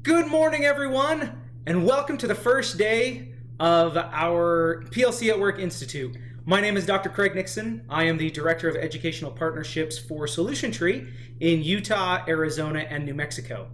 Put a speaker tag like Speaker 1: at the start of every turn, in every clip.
Speaker 1: Good morning, everyone, and welcome to the first day of our PLC at Work Institute. My name is Dr. Craig Nixon. I am the Director of Educational Partnerships for Solution Tree in Utah, Arizona, and New Mexico.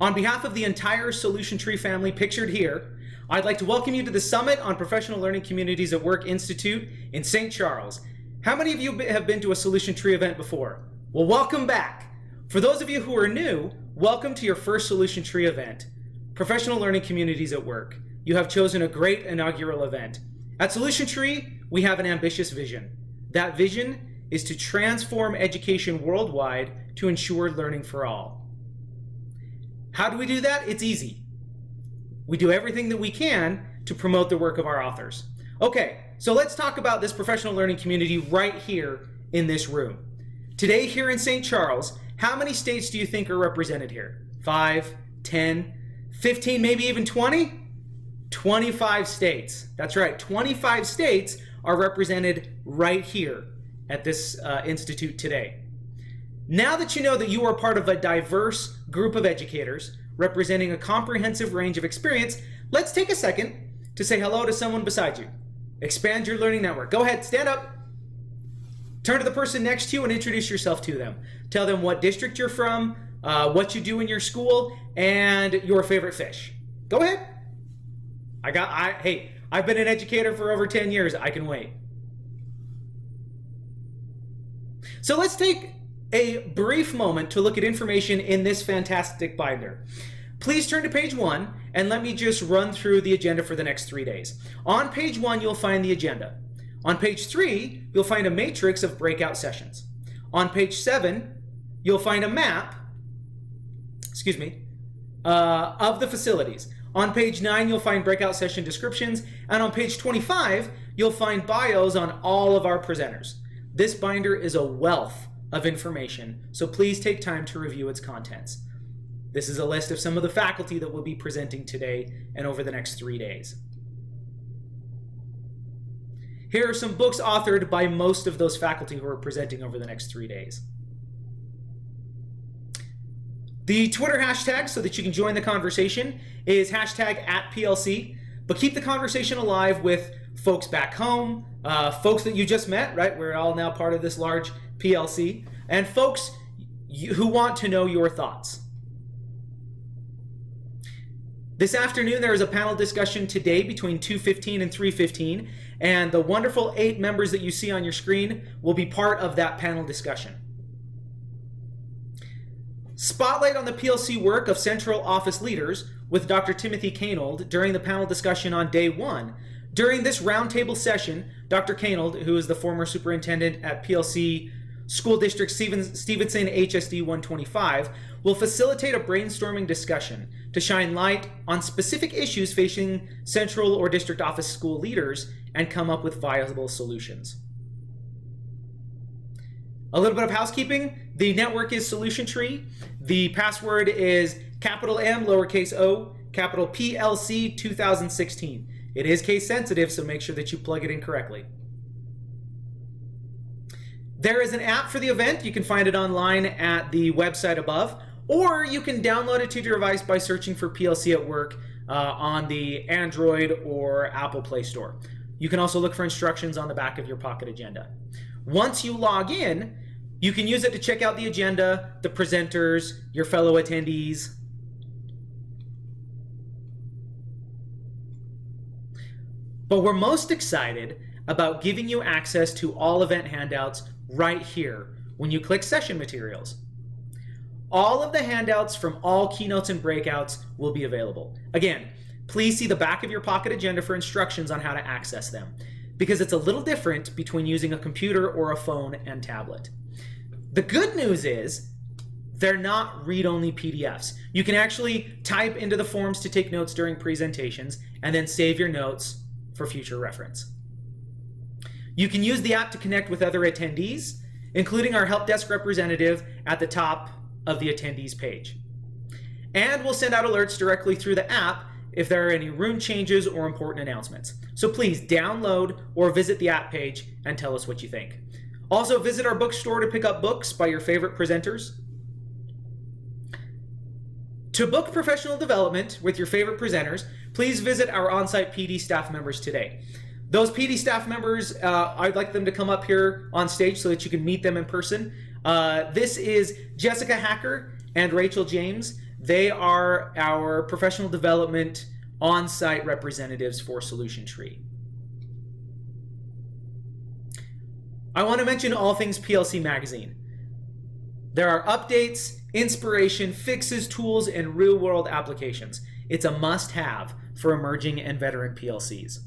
Speaker 1: On behalf of the entire Solution Tree family pictured here, I'd like to welcome you to the Summit on Professional Learning Communities at Work Institute in St. Charles. How many of you have been to a Solution Tree event before? Well, welcome back. For those of you who are new, welcome to your first Solution Tree event, Professional Learning Communities at Work. You have chosen a great inaugural event. At Solution Tree, we have an ambitious vision. That vision is to transform education worldwide to ensure learning for all. How do we do that? It's easy. We do everything that we can to promote the work of our authors. Okay, so let's talk about this professional learning community right here in this room. Today here in St. Charles, how many states do you think are represented here? 5, 10, 15, maybe even 20? 25 states. That's right, 25 states are represented right here at this institute today. Now that you know that you are part of a diverse group of educators representing a comprehensive range of experience, let's take a second to say hello to someone beside you. Expand your learning network. Go ahead, stand up. Turn to the person next to you and introduce yourself to them. Tell them what district you're from, what you do in your school, and your favorite fish. Go ahead. Hey, I've been an educator for over 10 years. I can wait. So let's take a brief moment to look at information in this fantastic binder. Please turn to page 1 and let me just run through the agenda for the next 3 days. On page 1, you'll find the agenda. On page 3, you'll find a matrix of breakout sessions. On page 7, you'll find a map, of the facilities. On page 9, you'll find breakout session descriptions. And on page 25, you'll find bios on all of our presenters. This binder is a wealth of information, so please take time to review its contents. This is a list of some of the faculty that will be presenting today and over the next 3 days. Here are some books authored by most of those faculty who are presenting over the next 3 days. The Twitter hashtag, so that you can join the conversation, is #@PLC, but keep the conversation alive with folks back home, folks that you just met, right? We're all now part of this large PLC, and folks who want to know your thoughts. This afternoon, there is a panel discussion today between 2:15 and 3:15, and the wonderful 8 members that you see on your screen will be part of that panel discussion. Spotlight on the PLC work of central office leaders with Dr. Timothy Kanold during the panel discussion on day 1. During this roundtable session, Dr. Kanold, who is the former superintendent at PLC School District Stevenson HSD 125, will facilitate a brainstorming discussion to shine light on specific issues facing central or district office school leaders and come up with viable solutions. A little bit of housekeeping. The network is Solution Tree. The password is capital M, lowercase o, capital PLC 2016. It is case sensitive, so make sure that you plug it in correctly. There is an app for the event. You can find it online at the website above, or you can download it to your device by searching for PLC at Work on the Android or Apple Play Store. You can also look for instructions on the back of your pocket agenda. Once you log in, you can use it to check out the agenda, the presenters, your fellow attendees. But we're most excited about giving you access to all event handouts right here when you click Session Materials. All of the handouts from all keynotes and breakouts will be available. Again, please see the back of your pocket agenda for instructions on how to access them, because it's a little different between using a computer or a phone and tablet. The good news is they're not read-only PDFs. You can actually type into the forms to take notes during presentations and then save your notes for future reference. You can use the app to connect with other attendees, including our help desk representative at the top of the attendees page. And we'll send out alerts directly through the app if there are any room changes or important announcements. So please download or visit the app page and tell us what you think. Also, visit our bookstore to pick up books by your favorite presenters. To book professional development with your favorite presenters, please visit our on-site PD staff members today. Those PD staff members, I'd like them to come up here on stage so that you can meet them in person. This is Jessica Hacker and Rachel James. They are our professional development on-site representatives for Solution Tree. I want to mention all things PLC Magazine. There are updates, inspiration, fixes, tools, and real-world applications. It's a must-have for emerging and veteran PLCs.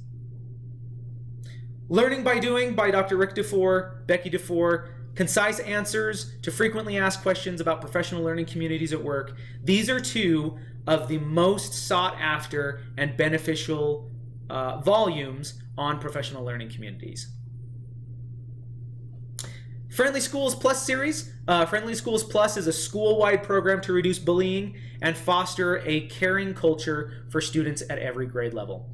Speaker 1: Learning by Doing by Dr. Rick Dufour, Becky Dufour, concise answers to frequently asked questions about professional learning communities at work. These are two of the most sought after and beneficial volumes on professional learning communities. Friendly Schools Plus series. Friendly Schools Plus is a school-wide program to reduce bullying and foster a caring culture for students at every grade level.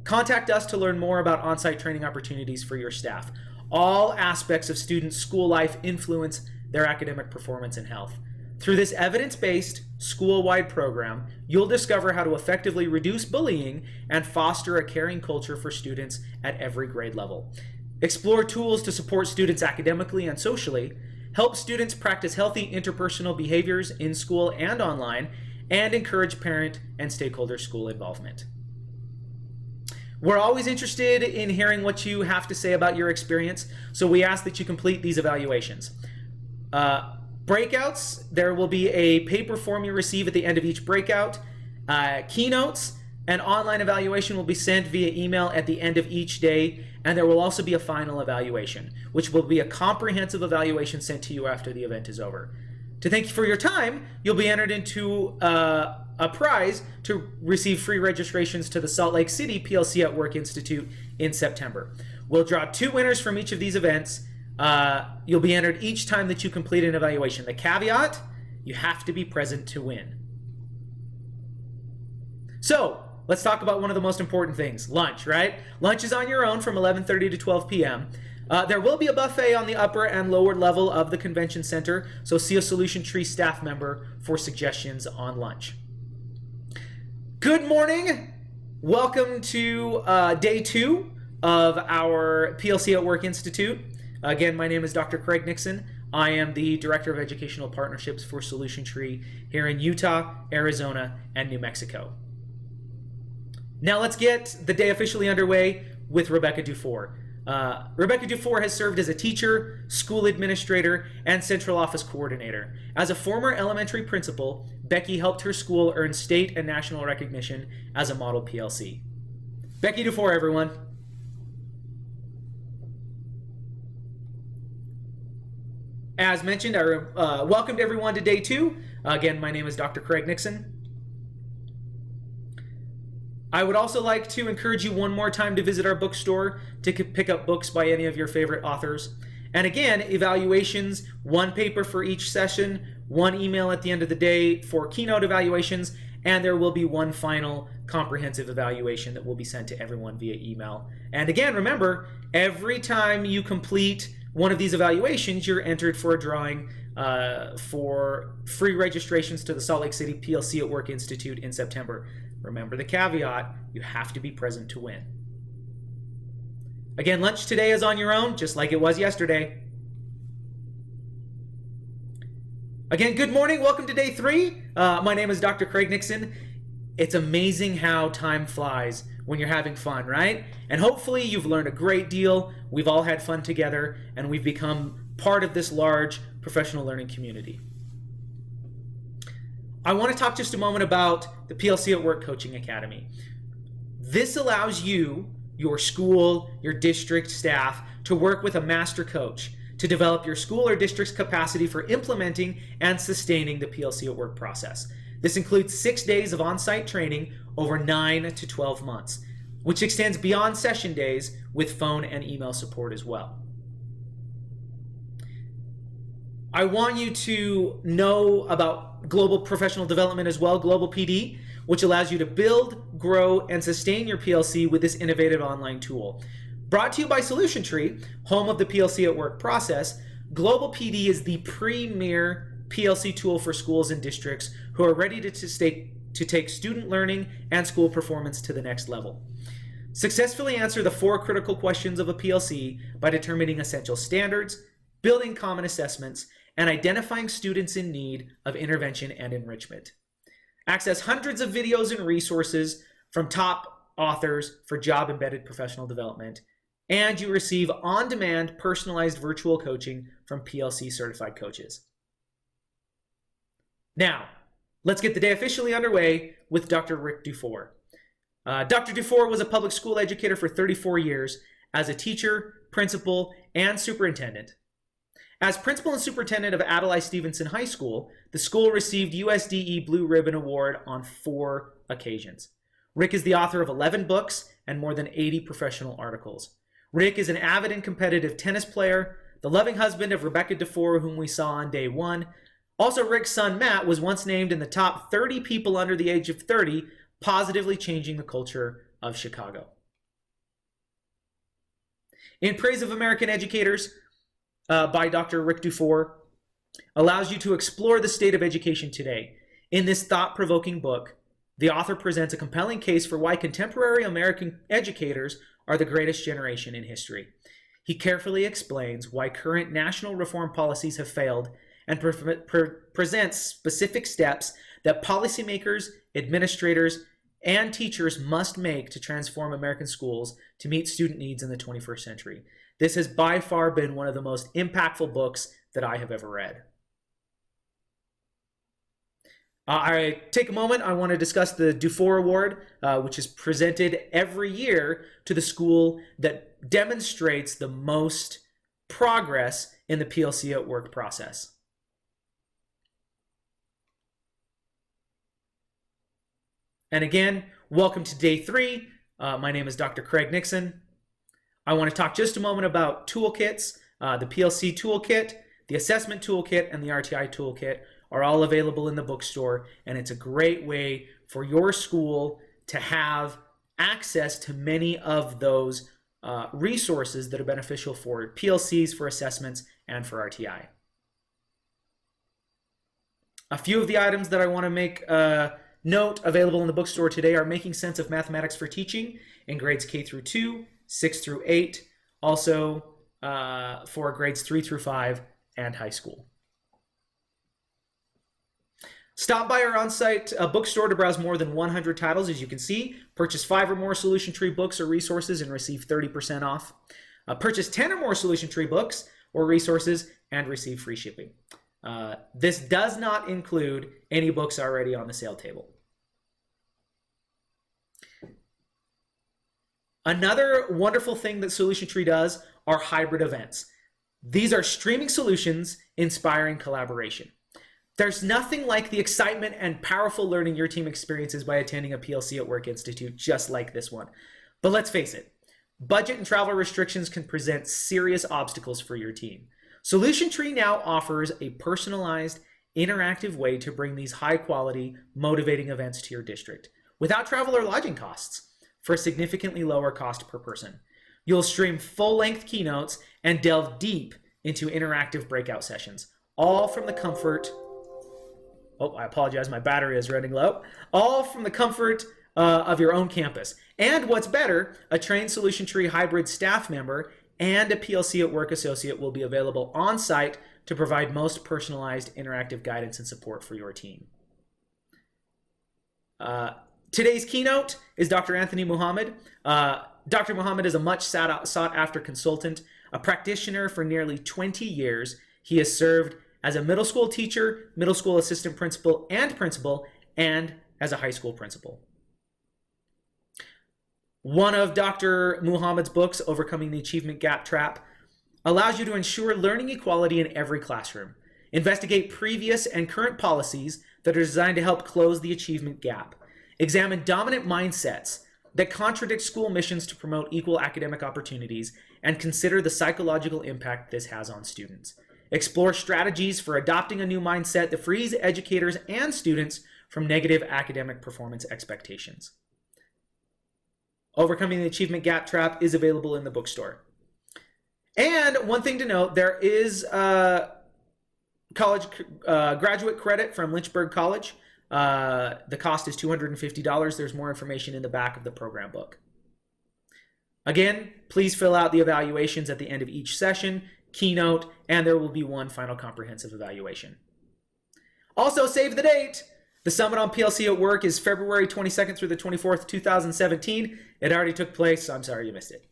Speaker 1: Contact us to learn more about on-site training opportunities for your staff. All aspects of students' school life influence their academic performance and health. Through this evidence-based, school-wide program, you'll discover how to effectively reduce bullying and foster a caring culture for students at every grade level. Explore tools to support students academically and socially, help students practice healthy interpersonal behaviors in school and online, and encourage parent and stakeholder school involvement. We're always interested in hearing what you have to say about your experience, so we ask that you complete these evaluations. Breakouts, there will be a paper form you receive at the end of each breakout. Keynotes, an online evaluation will be sent via email at the end of each day, and there will also be a final evaluation, which will be a comprehensive evaluation sent to you after the event is over. To thank you for your time, you'll be entered into a prize to receive free registrations to the Salt Lake City PLC at Work Institute in September. We'll draw 2 winners from each of these events. You'll be entered each time that you complete an evaluation. The caveat, you have to be present to win. So, let's talk about one of the most important things, lunch, right? Lunch is on your own from 11:30 to 12 p.m. There will be a buffet on the upper and lower level of the convention center, so see a Solution Tree staff member for suggestions on lunch. Good morning. Welcome to day 2 of our PLC at Work Institute. Again, my name is Dr. Craig Nixon. I am the Director of Educational Partnerships for Solution Tree here in Utah, Arizona, and New Mexico. Now let's get the day officially underway with Rebecca Dufour. Rebecca Dufour has served as a teacher, school administrator, and central office coordinator. As a former elementary principal, Becky helped her school earn state and national recognition as a model PLC. Becky Dufour, everyone. As mentioned, I welcomed everyone to day 2. Again, my name is Dr. Craig Nixon. I would also like to encourage you one more time to visit our bookstore to pick up books by any of your favorite authors. And again, evaluations, 1 paper for each session, 1 email at the end of the day for keynote evaluations, and there will be 1 final comprehensive evaluation that will be sent to everyone via email. And again, remember, every time you complete one of these evaluations, you're entered for a drawing for free registrations to the Salt Lake City PLC at Work Institute in September. Remember the caveat, you have to be present to win. Again, lunch today is on your own, just like it was yesterday. Again, good morning, welcome to day 3. My name is Dr. Craig Nixon. It's amazing how time flies when you're having fun, right? And hopefully you've learned a great deal, we've all had fun together, and we've become part of this large professional learning community. I want to talk just a moment about the PLC at Work Coaching Academy. This allows you, your school, your district staff, to work with a master coach to develop your school or district's capacity for implementing and sustaining the PLC at Work process. This includes 6 days of on-site training over 9 to 12 months, which extends beyond session days with phone and email support as well. I want you to know about Global Professional Development as well, Global PD, which allows you to build, grow, and sustain your PLC with this innovative online tool. Brought to you by Solution Tree, home of the PLC at Work process, Global PD is the premier PLC tool for schools and districts who are ready to take student learning and school performance to the next level. Successfully answer the 4 critical questions of a PLC by determining essential standards, building common assessments, and identifying students in need of intervention and enrichment. Access hundreds of videos and resources from top authors for job-embedded professional development, and you receive on-demand personalized virtual coaching from PLC certified coaches. Now, let's get the day officially underway with Dr. Rick Dufour. Dr. Dufour was a public school educator for 34 years as a teacher, principal, and superintendent. As principal and superintendent of Adlai Stevenson High School, the school received USDE Blue Ribbon Award on 4 occasions. Rick is the author of 11 books and more than 80 professional articles. Rick is an avid and competitive tennis player, the loving husband of Rebecca Dufour, whom we saw on day 1. Also, Rick's son Matt was once named in the top 30 people under the age of 30, positively changing the culture of Chicago. In Praise of American Educators by Dr. Rick Dufour allows you to explore the state of education today. In this thought-provoking book, the author presents a compelling case for why contemporary American educators are the greatest generation in history. He carefully explains why current national reform policies have failed and presents specific steps that policymakers, administrators, and teachers must make to transform American schools to meet student needs in the 21st century. This has by far been one of the most impactful books that I have ever read. I take a moment, I want to discuss the Dufour Award, which is presented every year to the school that demonstrates the most progress in the PLC at Work process. And again, welcome to day 3. My name is Dr. Craig Nixon. I want to talk just a moment about toolkits. The PLC toolkit, the assessment toolkit, and the RTI toolkit are all available in the bookstore, and it's a great way for your school to have access to many of those resources that are beneficial for PLCs, for assessments, and for RTI. A few of the items that I want to make note available in the bookstore today are Making Sense of Mathematics for Teaching in grades K through 2, 6 through 8, also for grades 3 through 5 and high school. Stop by our on-site bookstore to browse more than 100 titles, as you can see. Purchase 5 or more Solution Tree books or resources and receive 30% off. Purchase 10 or more Solution Tree books or resources and receive free shipping. This does not include any books already on the sale table. Another wonderful thing that Solution Tree does are hybrid events. These are streaming solutions inspiring collaboration. There's nothing like the excitement and powerful learning your team experiences by attending a PLC at Work Institute just like this one. But let's face it, budget and travel restrictions can present serious obstacles for your team. Solution Tree now offers a personalized, interactive way to bring these high-quality, motivating events to your district without travel or lodging costs for a significantly lower cost per person. You'll stream full-length keynotes and delve deep into interactive breakout sessions, all from the comfort... Oh, I apologize, my battery is running low. All from the comfort of your own campus. And what's better, a trained Solution Tree hybrid staff member and a PLC at Work associate will be available on site to provide most personalized interactive guidance and support for your team. Today's keynote is Dr. Anthony Muhammad. Dr. Muhammad is a much sought after consultant, a practitioner for nearly 20 years. He has served as a middle school teacher, middle school assistant principal, and as a high school principal. One of Dr. Muhammad's books, Overcoming the Achievement Gap Trap, allows you to ensure learning equality in every classroom. Investigate previous and current policies that are designed to help close the achievement gap. Examine dominant mindsets that contradict school missions to promote equal academic opportunities, and consider the psychological impact this has on students. Explore strategies for adopting a new mindset that frees educators and students from negative academic performance expectations. Overcoming the Achievement Gap Trap is available in the bookstore. And one thing to note, there is a college graduate credit from Lynchburg College. The cost is $250. There's more information in the back of the program book. Again, please fill out the evaluations at the end of each session, keynote, and there will be one final comprehensive evaluation. Also, save the date. The Summit on PLC at Work is February 22nd through the 24th, 2017. It already took place, so I'm sorry you missed it.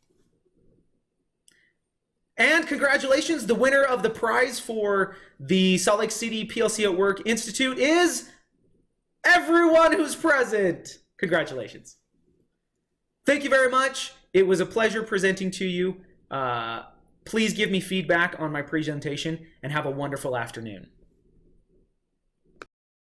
Speaker 1: And congratulations, the winner of the prize for the Salt Lake City PLC at Work Institute is everyone who's present. Congratulations. Thank you very much. It was a pleasure presenting to you. Please give me feedback on my presentation and have a wonderful afternoon.